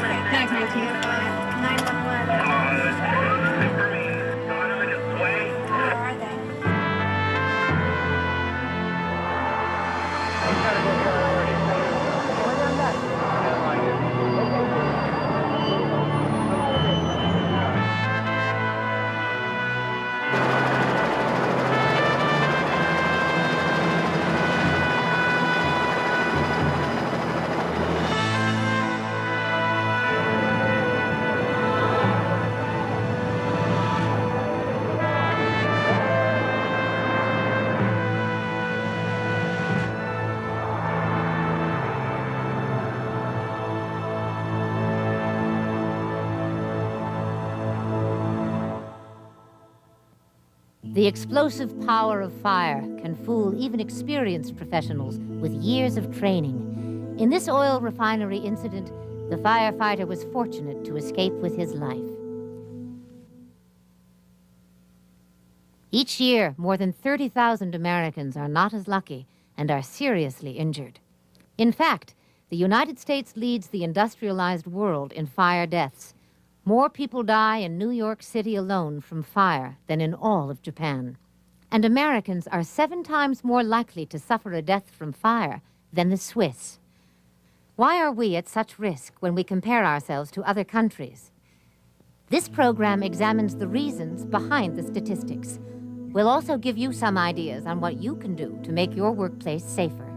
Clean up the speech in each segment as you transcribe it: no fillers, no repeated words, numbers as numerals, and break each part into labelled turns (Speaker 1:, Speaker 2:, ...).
Speaker 1: Thanks, Nancy. 911.
Speaker 2: The explosive power of fire can fool even experienced professionals with years of training. In this oil refinery incident, the firefighter was fortunate to escape with his life. Each year, more than 30,000 Americans are not as lucky and are seriously injured. In fact, the United States leads the industrialized world in fire deaths. More people die in New York City alone from fire than in all of Japan. And Americans are 7 times more likely to suffer a death from fire than the Swiss. Why are we at such risk when we compare ourselves to other countries? This program examines the reasons behind the statistics. We'll also give you some ideas on what you can do to make your workplace safer.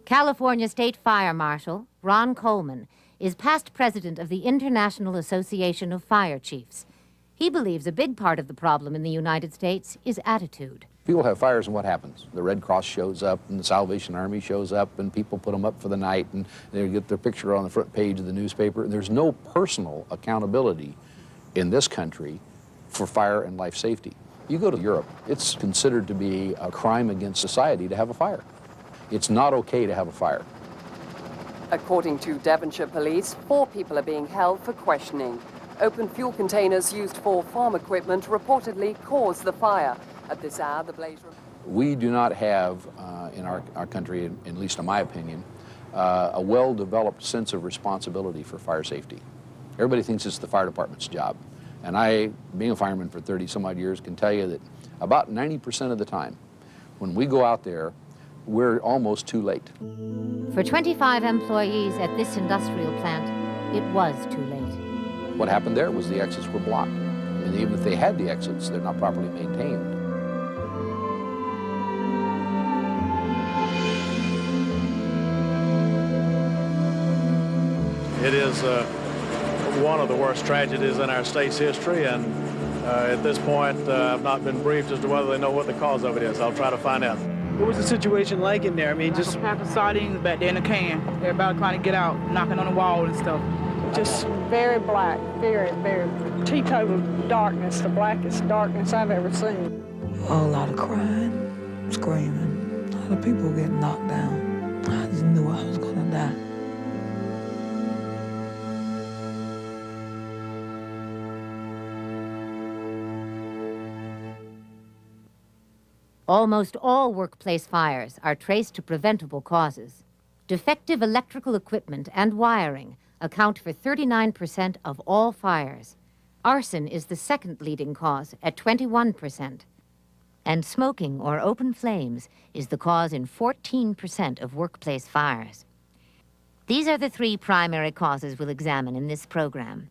Speaker 2: California State Fire Marshal Ron Coleman is past president of the International Association of Fire Chiefs. He believes a big part of the problem in the United States is attitude.
Speaker 3: People have fires and what happens? The Red Cross shows up and the Salvation Army shows up and people put them up for the night and they get their picture on the front page of the newspaper. And there's no personal accountability in this country for fire and life safety. You go to Europe, it's considered to be a crime against society to have a fire. It's not okay to have a fire.
Speaker 4: According to Devonshire Police, 4 people are being held for questioning. Open fuel containers used for farm equipment reportedly caused the fire. At this hour, the blaze...
Speaker 3: We do not have, in our country, at least in my opinion, a well-developed sense of responsibility for fire safety. Everybody thinks it's the fire department's job. And I, being a fireman for 30-some-odd years, can tell you that about 90% of the time, when we go out there, we're almost too late.
Speaker 2: For 25 employees at this industrial plant, it was too late.
Speaker 3: What happened there was the exits were blocked. I mean, even if they had the exits, they're not properly maintained.
Speaker 5: It is one of the worst tragedies in our state's history, and at this point, I've not been briefed as to whether they know what the cause of it is. I'll try to find out.
Speaker 6: What was the situation like in there? I mean, just
Speaker 7: a pack of sardines back there in a can. Everybody trying to get out, knocking on the wall and stuff.
Speaker 8: Just very black, very teetotal darkness, the blackest darkness I've ever seen.
Speaker 9: A lot of crying, screaming, a lot of people getting knocked down. I just knew I was gonna die.
Speaker 2: Almost all workplace fires are traced to preventable causes. Defective electrical equipment and wiring account for 39% of all fires. Arson is the second leading cause at 21%. And smoking or open flames is the cause in 14% of workplace fires. These are the 3 primary causes we'll examine in this program.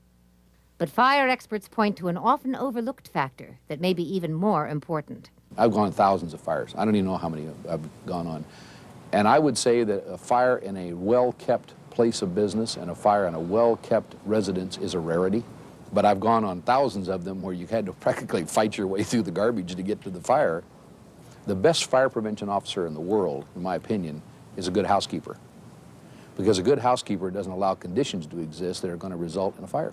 Speaker 2: But fire experts point to an often overlooked factor that may be even more important.
Speaker 3: I've gone on thousands of fires. I don't even know how many I've gone on. And I would say that a fire in a well-kept place of business and a fire in a well-kept residence is a rarity. But I've gone on thousands of them where you had to practically fight your way through the garbage to get to the fire. The best fire prevention officer in the world, in my opinion, is a good housekeeper. Because a good housekeeper doesn't allow conditions to exist that are going to result in a fire.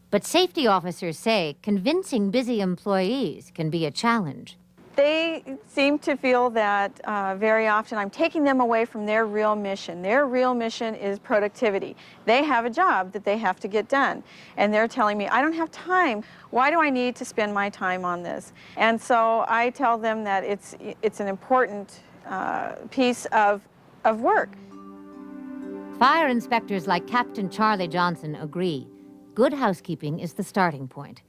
Speaker 2: But safety officers say convincing busy employees can be a challenge.
Speaker 10: They seem to feel that very often I'm taking them away from their real mission. Their real mission is productivity. They have a job that they have to get done. And they're telling me, I don't have time. Why do I need to spend my time on this? And so I tell them that it's an important piece of work.
Speaker 2: Fire inspectors like Captain Charlie Johnson agree. Good housekeeping is the starting point.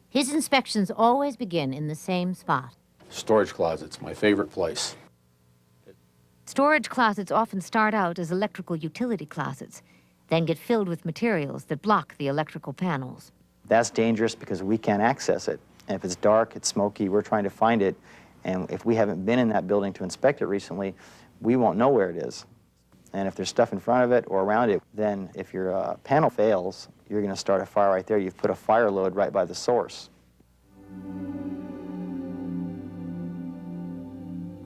Speaker 2: His inspections always begin in the same spot.
Speaker 3: Storage closets, my favorite place.
Speaker 2: Storage closets often start out as electrical utility closets, then get filled with materials that block the electrical panels.
Speaker 11: That's dangerous because we can't access it. And if it's dark, it's smoky, we're trying to find it. And if we haven't been in that building to inspect it recently, we won't know where it is. And if there's stuff in front of it or around it, then if your panel fails, you're going to start a fire right there. You've put a fire load right by the source.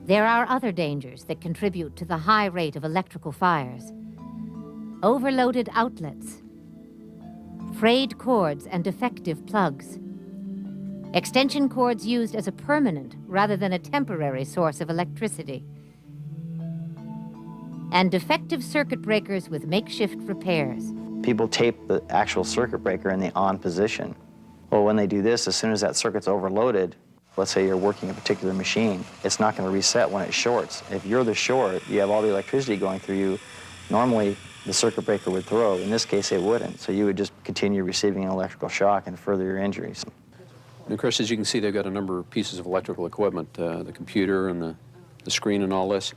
Speaker 2: There are other dangers that contribute to the high rate of electrical fires. Overloaded outlets, frayed cords and defective plugs, extension cords used as a permanent rather than a temporary source of electricity, and defective circuit breakers with makeshift repairs.
Speaker 11: People tape the actual circuit breaker in the on position. Well, when they do this, as soon as that circuit's overloaded, let's say you're working a particular machine, it's not going to reset when it shorts. If you're the short, you have all the electricity going through you, normally the circuit breaker would throw. In this case, it wouldn't. So you would just continue receiving an electrical shock and further your injuries.
Speaker 12: And of course, as you can see, they've got a number of pieces of electrical equipment, the computer and the screen and all this.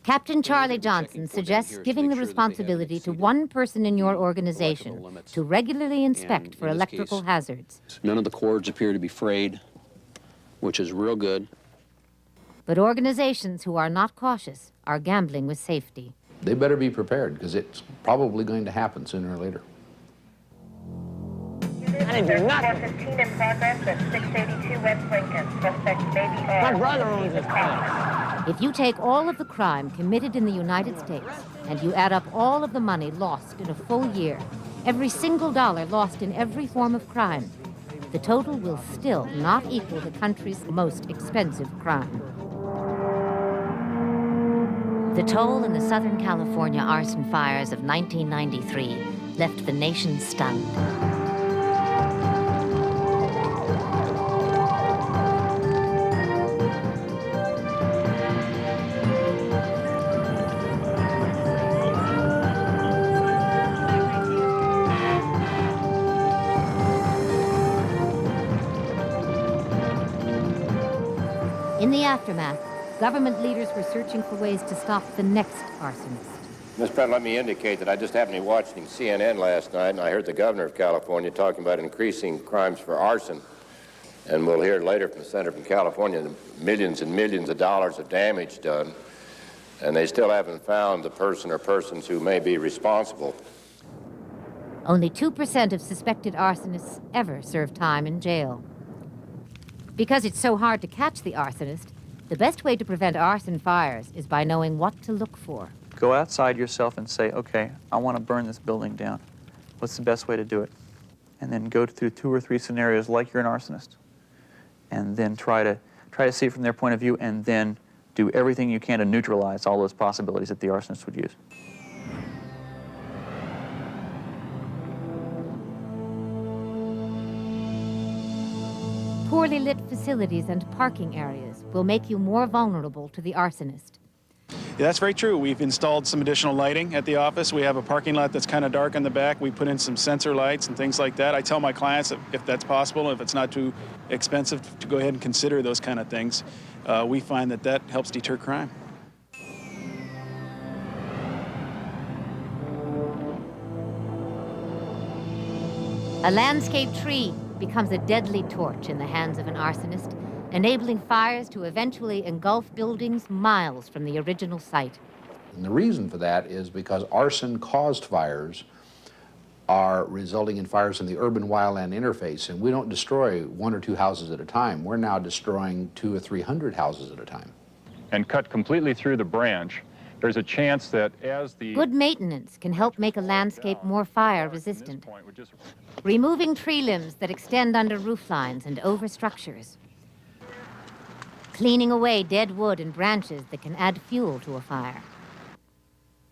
Speaker 2: Captain Charlie Johnson suggests giving the responsibility to one person in your organization to regularly inspect for electrical hazards.
Speaker 12: None of the cords appear to be frayed, which is real good.
Speaker 2: But organizations who are not cautious are gambling with safety.
Speaker 3: They better be prepared, because it's probably going to happen sooner or later.
Speaker 1: I didn't do nothing. 415 in progress at 682 West Lincoln. Suspect may be armed.
Speaker 6: My brother owns this car.
Speaker 2: If you take all of the crime committed in the United States and you add up all of the money lost in a full year, every single dollar lost in every form of crime, the total will still not equal the country's most expensive crime. The toll in the Southern California arson fires of 1993 left the nation stunned. In the aftermath, government leaders were searching for ways to stop the next arsonist.
Speaker 13: Ms. President, let me indicate that I just happened to be watching CNN last night, and I heard the governor of California talking about increasing crimes for arson. And we'll hear later from the senator from California the millions and millions of dollars of damage done, and they still haven't found the person or persons who may be responsible.
Speaker 2: Only 2% of suspected arsonists ever serve time in jail. Because it's so hard to catch the arsonist, the best way to prevent arson fires is by knowing what to look for.
Speaker 14: Go outside yourself and say, okay, I want to burn this building down. What's the best way to do it? And then go through 2 or 3 scenarios like you're an arsonist. And then try to see it from their point of view, and then do everything you can to neutralize all those possibilities that the arsonist would use.
Speaker 2: Poorly lit facilities and parking areas will make you more vulnerable to the arsonist.
Speaker 6: Yeah, that's very true. We've installed some additional lighting at the office. We have a parking lot that's kind of dark in the back. We put in some sensor lights and things like that. I tell my clients if that's possible, if it's not too expensive, to go ahead and consider those kind of things. We find that helps deter crime.
Speaker 2: A landscape tree becomes a deadly torch in the hands of an arsonist, enabling fires to eventually engulf buildings miles from the original site.
Speaker 3: And the reason for that is because arson-caused fires are resulting in fires in the urban-wildland interface, and we don't destroy 1 or 2 houses at a time. We're now destroying 200 or 300 houses at a time.
Speaker 15: And cut completely through the branch, there's a chance that as the...
Speaker 2: Good maintenance can help make a landscape more fire-resistant. Removing tree limbs that extend under roof lines and over structures. Cleaning away dead wood and branches that can add fuel to a fire.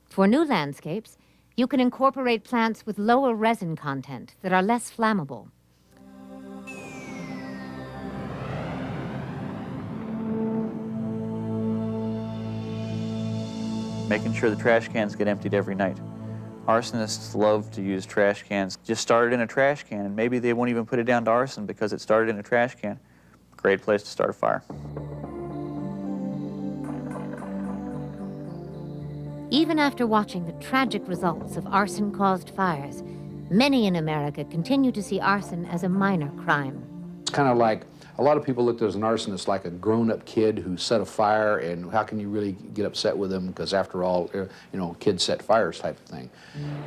Speaker 2: For new landscapes, you can incorporate plants with lower resin content that are less flammable.
Speaker 14: Making sure the trash cans get emptied every night. Arsonists love to use trash cans. Just start it in a trash can, and maybe they won't even put it down to arson because it started in a trash can. Great place to start a fire.
Speaker 2: Even after watching the tragic results of arson-caused fires, many in America continue to see arson as a minor crime.
Speaker 3: It's kind of like, a lot of people looked at an arsonist like a grown-up kid who set a fire, and how can you really get upset with them, because after all, you know, kids set fires type of thing.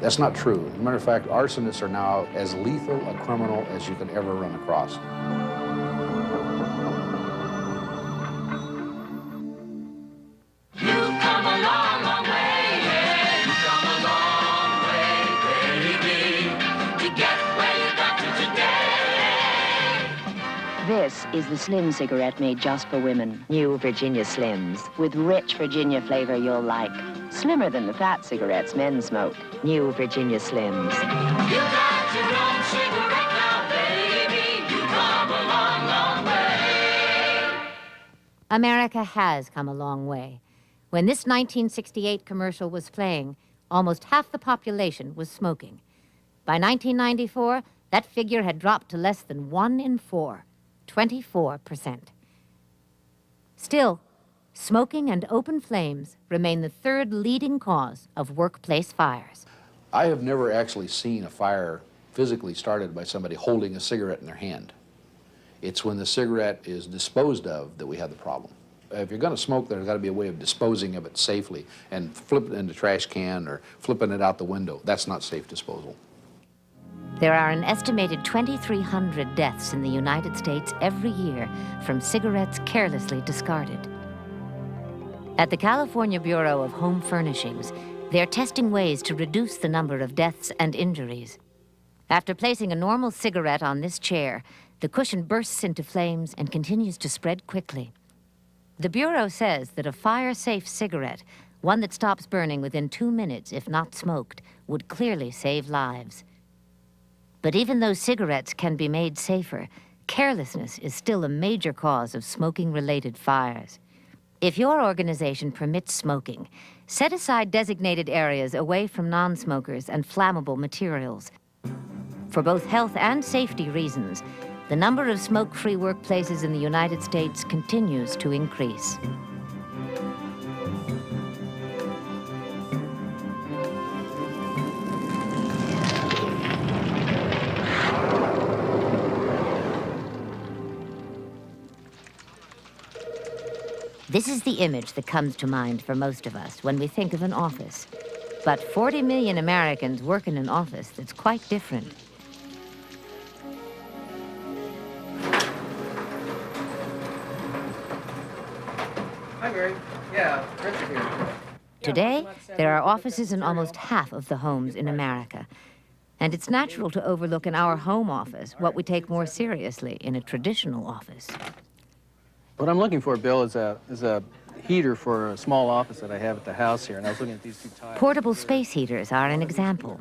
Speaker 3: That's not true. As a matter of fact, arsonists are now as lethal a criminal as you can ever run across.
Speaker 16: This is the Slim cigarette made just for women. New Virginia Slims, with rich Virginia flavor you'll like. Slimmer than the fat cigarettes men smoke. New Virginia Slims.
Speaker 17: You got your own cigarette now, baby. You come a long, long way.
Speaker 2: America has come a long way. When this 1968 commercial was playing, almost half the population was smoking. By 1994, that figure had dropped to less than 1 in 4. 24%. Still, smoking and open flames remain the third leading cause of workplace fires.
Speaker 3: I have never actually seen a fire physically started by somebody holding a cigarette in their hand. It's when the cigarette is disposed of that we have the problem. If you're going to smoke, there's got to be a way of disposing of it safely, and flipping it in the trash can or flipping it out the window. That's not safe disposal.
Speaker 2: There are an estimated 2,300 deaths in the United States every year from cigarettes carelessly discarded. At the California Bureau of Home Furnishings, they're testing ways to reduce the number of deaths and injuries. After placing a normal cigarette on this chair, the cushion bursts into flames and continues to spread quickly. The Bureau says that a fire-safe cigarette, one that stops burning within 2 minutes if not smoked, would clearly save lives. But even though cigarettes can be made safer, carelessness is still a major cause of smoking-related fires. If your organization permits smoking, set aside designated areas away from non-smokers and flammable materials. For both health and safety reasons, the number of smoke-free workplaces in the United States continues to increase. This is the image that comes to mind for most of us when we think of an office. But 40 million Americans work in an office that's quite different.
Speaker 14: Hi, Mary. Yeah, Richard here.
Speaker 2: Today, there are offices in almost half of the homes in America. And it's natural to overlook in our home office what we take more seriously in a traditional office.
Speaker 18: What I'm looking for, Bill, is a heater for a small office that I have at the house here, and I was looking at these two tiles.
Speaker 2: Portable space heaters are an example.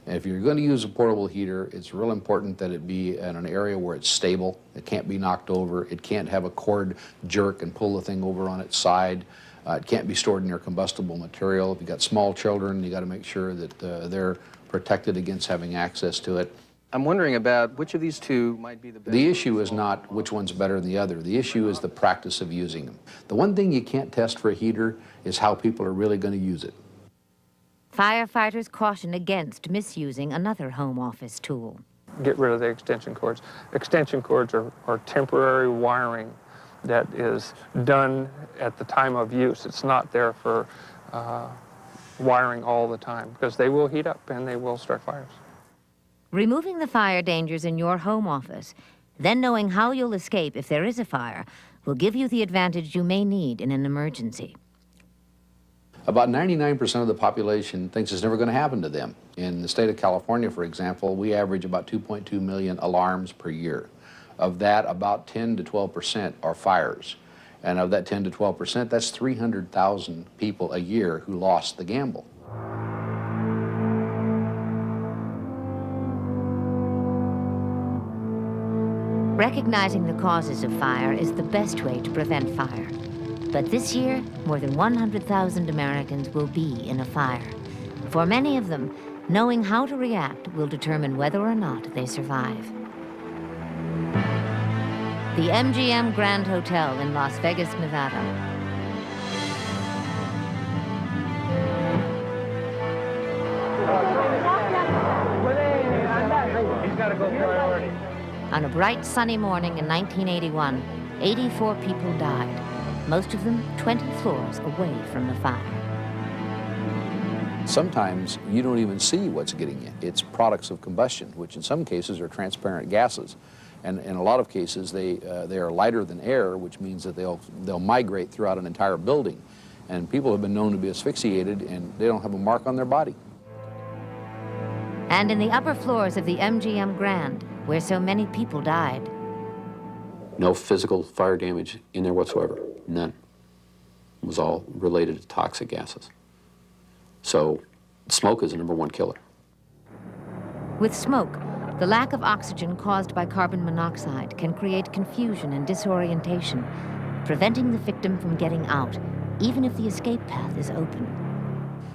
Speaker 3: If you're going to use a portable heater, it's real important that it be in an area where it's stable. It can't be knocked over. It can't have a cord jerk and pull the thing over on its side. It can't be stored near combustible material. If you've got small children, you got to make sure that they're protected against having access to it.
Speaker 18: I'm wondering about which of these two might be the best.
Speaker 3: The issue is not which one's better than the other. The issue is the practice of using them. The one thing you can't test for a heater is how people are really going to use it.
Speaker 2: Firefighters caution against misusing another home office tool.
Speaker 19: Get rid of the extension cords. Extension cords are temporary wiring that is done at the time of use. It's not there for wiring all the time, because they will heat up and they will start fires.
Speaker 2: Removing the fire dangers in your home office, then knowing how you'll escape if there is a fire, will give you the advantage you may need in an emergency.
Speaker 3: About 99% of the population thinks it's never going to happen to them. In the state of California, for example, we average about 2.2 million alarms per year. Of that, about 10 to 12% are fires. And of that 10 to 12%, that's 300,000 people a year who lost the gamble.
Speaker 2: Recognizing the causes of fire is the best way to prevent fire. But this year, more than 100,000 Americans will be in a fire. For many of them, Knowing how to react will determine whether or not they survive. The MGM Grand Hotel in Las Vegas, Nevada.
Speaker 17: He's got to go priority.
Speaker 2: On a bright sunny morning in 1981, 84 people died, most of them 20 floors away from the fire.
Speaker 3: Sometimes you don't even see what's getting you. It's products of combustion, which in some cases are transparent gases. And in a lot of cases, they are lighter than air, which means that they'll migrate throughout an entire building. And people have been known to be asphyxiated, and they don't have a mark on their body.
Speaker 2: And in the upper floors of the MGM Grand, where so many people died.
Speaker 12: No physical fire damage in there whatsoever, none. It was all related to toxic gases. So smoke is the #1 killer.
Speaker 2: With smoke, the lack of oxygen caused by carbon monoxide can create confusion and disorientation, preventing the victim from getting out, even if the escape path is open.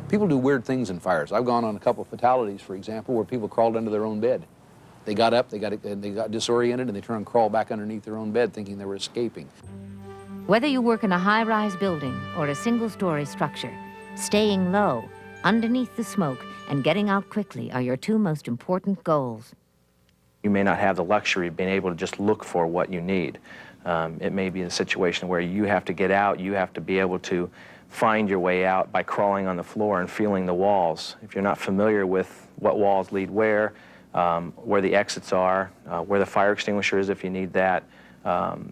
Speaker 3: People do weird things in fires. I've gone on a couple of fatalities, for example, where people crawled under their own bed. They got up, they got disoriented, and they turned and crawled back underneath their own bed thinking they were escaping.
Speaker 2: Whether you work in a high-rise building or a single-story structure, staying low, underneath the smoke, and getting out quickly are your two most important goals.
Speaker 20: You may not have the luxury of being able to just look for what you need. It may be a situation where you have to get out, you have to be able to find your way out by crawling on the floor and feeling the walls. If you're not familiar with what walls lead where the exits are, where the fire extinguisher is if you need that,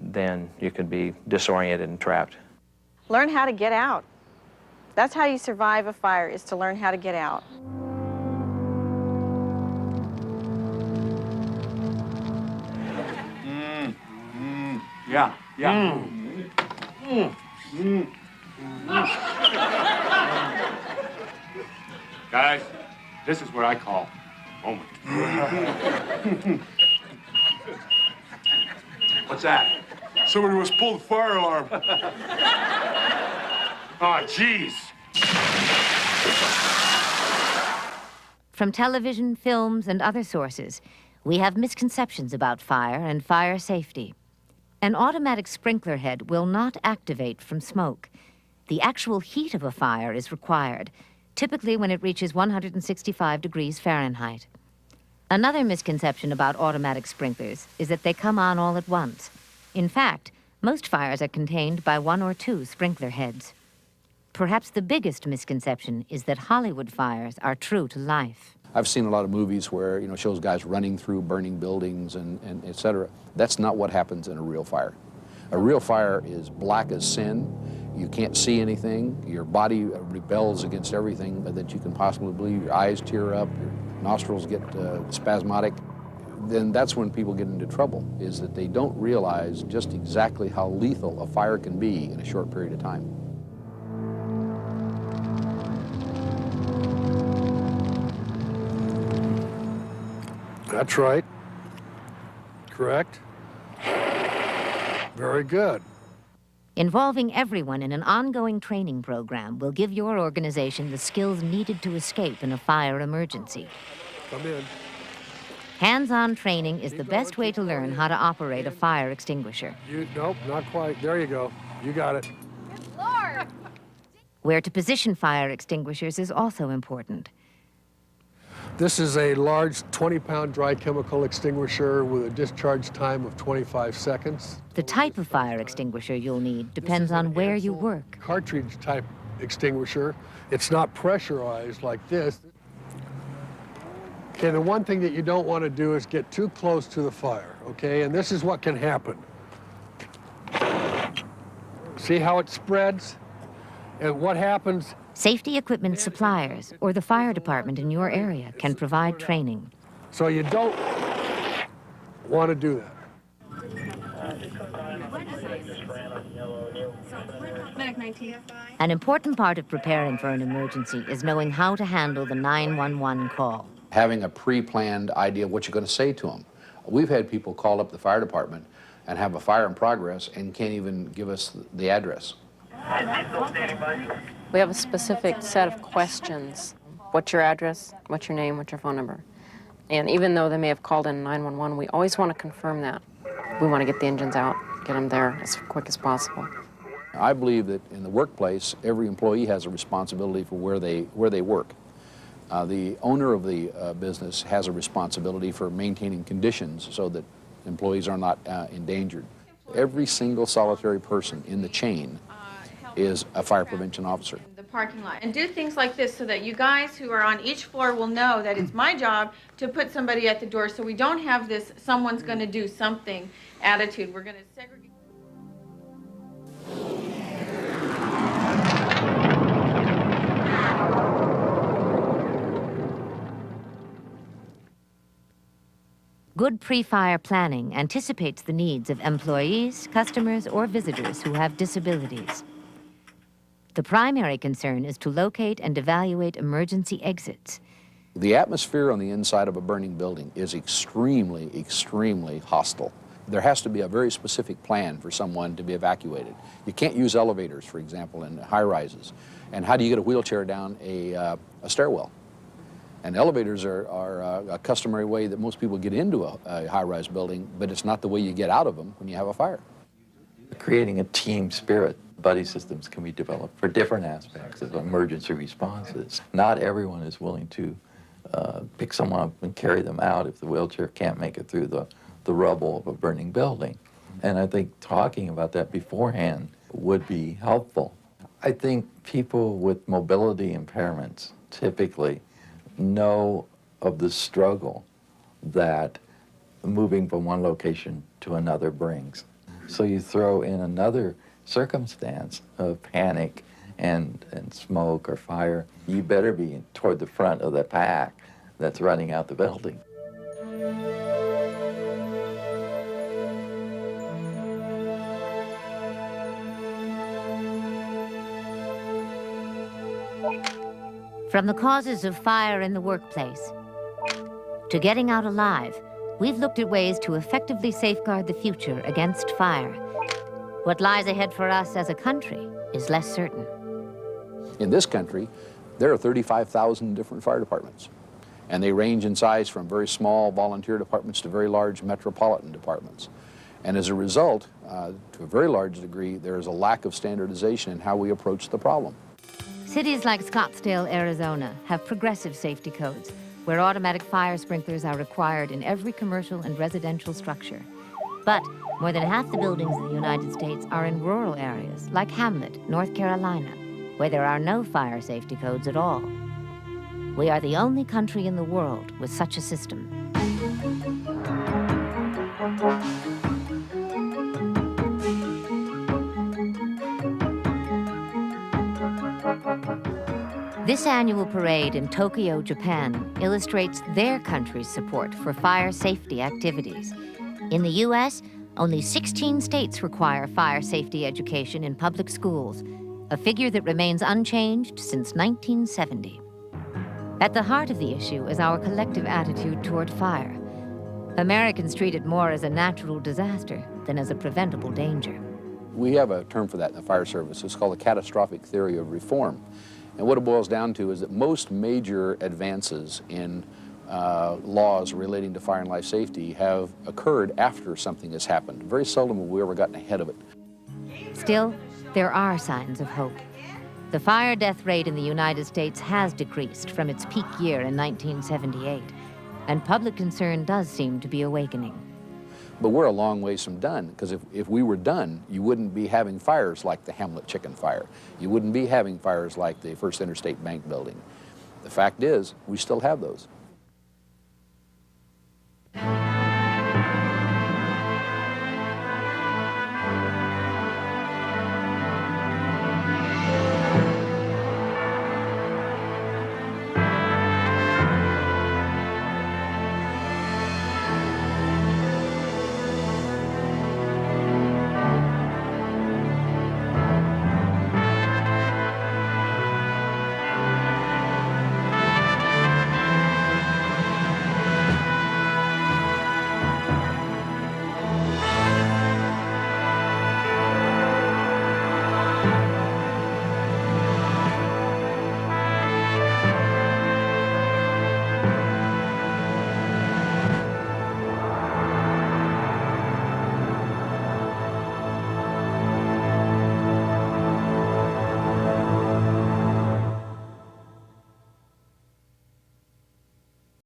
Speaker 20: then you could be disoriented and trapped.
Speaker 10: Learn how to get out. That's how you survive a fire, is to learn how to get out.
Speaker 17: Yeah, yeah. Guys, this is what I call moment. What's that?
Speaker 21: Somebody must pull the fire alarm.
Speaker 17: Oh, jeez.
Speaker 2: From television, films, and other sources, we have misconceptions about fire and fire safety. An automatic sprinkler head will not activate from smoke. The actual heat of a fire is required, typically when it reaches 165 degrees Fahrenheit. Another misconception about automatic sprinklers is that they come on all at once. In fact, most fires are contained by 1 or 2 sprinkler heads. Perhaps the biggest misconception is that Hollywood fires are true to life.
Speaker 3: I've seen a lot of movies where, shows guys running through burning buildings and et cetera. That's not what happens in a real fire. A real fire is black as sin. You can't see anything. Your body rebels against everything that you can possibly believe. Your eyes tear up, your nostrils get spasmodic. Then that's when people get into trouble, is that they don't realize just exactly how lethal a fire can be in a short period of time.
Speaker 22: That's right. Correct. Very good.
Speaker 2: Involving everyone in an ongoing training program will give your organization the skills needed to escape in a fire emergency.
Speaker 22: Come in.
Speaker 2: Hands-on training is the best way to learn how to operate a fire extinguisher.
Speaker 22: Nope, not quite. There you go. You got it.
Speaker 2: Lord! Where to position fire extinguishers is also important.
Speaker 22: This is a large 20-pound dry chemical extinguisher with a discharge time of 25 seconds.
Speaker 2: The type of fire extinguisher you'll need depends on where you work.
Speaker 22: Cartridge type extinguisher. It's not pressurized like this. Okay, the one thing that you don't want to do is get too close to the fire, okay? And this is what can happen. See how it spreads? And what happens?
Speaker 2: Safety equipment suppliers or the fire department in your area can provide training.
Speaker 22: So you don't want to do that.
Speaker 2: An important part of preparing for an emergency is knowing how to handle the 911 call.
Speaker 3: Having a pre-planned idea of what you're going to say to them. We've had people call up the fire department and have a fire in progress and can't even give us the address.
Speaker 23: We have a specific set of questions
Speaker 4: what's your address, what's your name, what's your phone number. And even though they may have called in 911, we always want to confirm that. We want to get the engines out, get them there as quick as possible.
Speaker 3: I believe that in the workplace, every employee has a responsibility for where they work. The owner of the business has a responsibility for maintaining conditions so that employees are not endangered. Every single solitary person in the chain is a fire prevention officer.
Speaker 10: The parking lot, and do things like this so that you guys who are on each floor will know that it's my job to put somebody at the door, so we don't have this someone's going to do something attitude. We're going to segregate.
Speaker 2: Good pre-fire planning anticipates the needs of employees, customers, or visitors who have disabilities. The primary concern is to locate and evaluate emergency exits.
Speaker 3: The atmosphere on the inside of a burning building is extremely, extremely hostile. There has to be a very specific plan for someone to be evacuated. You can't use elevators, for example, in high-rises. And how do you get a wheelchair down a stairwell? And elevators are a customary way that most people get into a high-rise building, but it's not the way you get out of them when you have a fire.
Speaker 5: Creating a team spirit. Buddy systems can be developed for different aspects of emergency responses. Not everyone is willing to pick someone up and carry them out if the wheelchair can't make it through the rubble of a burning building. And I think talking about that beforehand would be helpful. I think people with mobility impairments typically know of the struggle that moving from one location to another brings. So you throw in another circumstance of panic and smoke or fire, you better be toward the front of the pack that's running out the building.
Speaker 2: From the causes of fire in the workplace to getting out alive, we've looked at ways to effectively safeguard the future against fire. What lies ahead for us as a country is less certain.
Speaker 3: In this country, there are 35,000 different fire departments, and they range in size from very small volunteer departments to very large metropolitan departments. And as a result, to a very large degree, there is a lack of standardization in how we approach the problem.
Speaker 2: Cities like Scottsdale, Arizona, have progressive safety codes where automatic fire sprinklers are required in every commercial and residential structure. But more than half the buildings in the United States are in rural areas, like Hamlet, North Carolina, where there are no fire safety codes at all. We are the only country in the world with such a system. This annual parade in Tokyo, Japan, illustrates their country's support for fire safety activities. In the U.S., only 16 states require fire safety education in public schools, a figure that remains unchanged since 1970. At the heart of the issue is our collective attitude toward fire. Americans treat it more as a natural disaster than as a preventable danger.
Speaker 3: We have a term for that in the fire service. It's called the catastrophic theory of reform. And what it boils down to is that most major advances in laws relating to fire and life safety have occurred after something has happened. Very seldom have we ever gotten ahead of it.
Speaker 2: Still, there are signs of hope. The fire death rate in the United States has decreased from its peak year in 1978, and public concern does seem to be awakening.
Speaker 3: But we're a long ways from done, because if we were done, you wouldn't be having fires like the Hamlet chicken fire. You wouldn't be having fires like the First Interstate Bank building. The fact is, we still have those.